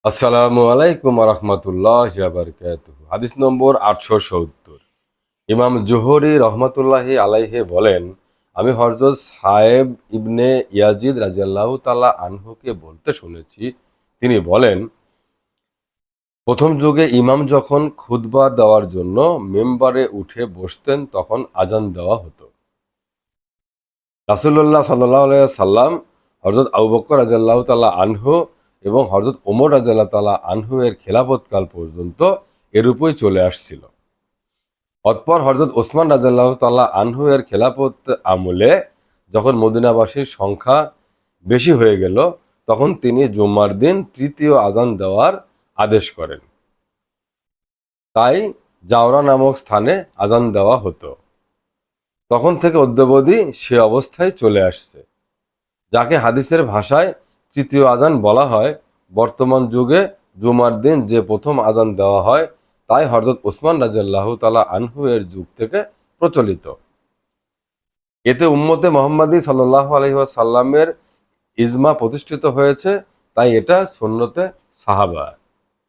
আসসালামু আলাইকুম রহমতুল্লাহি ওয়া বারাকাতুহু। হাদিস নম্বর 870। ইমাম জুহরি রহমতুল্লাহি আলাইহি বলেন, আমি হযরত সায়েব ইবনে ইয়াজিদ রাদিয়াল্লাহু তাআলা আনহুকে বলতে শুনেছি, তিনি বলেন, প্রথম যুগে ইমাম যখন খুতবা দেওয়ার জন্য মিম্বারে উঠে বসতেন তখন আজান দেওয়া হতো। রাসূলুল্লাহ সাল্লাল্লাহু আলাইহি সাল্লাম, হযরত আবু বকর রাদিয়াল্লাহু তাআলা আনহু এবং হযরত ওমর রাদিয়াল্লাহু তাআলা আনহু এর খেলাফতকাল পর্যন্ত এরূপই চলে আসছিল। অতঃপর হযরত ওসমান রাদিয়াল্লাহু তাআলা আনহু এর খেলাফত আমলে যখন মদিনাবাসীর সংখ্যা বেশি হয়ে গেল, তখন তিনি জুমার দিন তৃতীয় আজান দেওয়ার আদেশ করেন। তাই জাওরা নামক স্থানে আজান দেওয়া হতো। তখন থেকে অদ্যাবধি সে অবস্থায় চলে আসছে, যাকে হাদিসের ভাষায় তৃতীয় আজান বলা হয়। বর্তমান যুগে জুমার দিন যে প্রথম আজান দেওয়া হয়, তাই হযরত ওসমান রাদিয়াল্লাহু তাআলা আনহু এর যুগ থেকে প্রচলিত। এতে উম্মতে মুহাম্মাদী সাল্লাল্লাহু আলাইহি ওয়াসাল্লামের ইজমা প্রতিষ্ঠিত হয়েছে, তাই এটা সুন্নতে সাহাবা।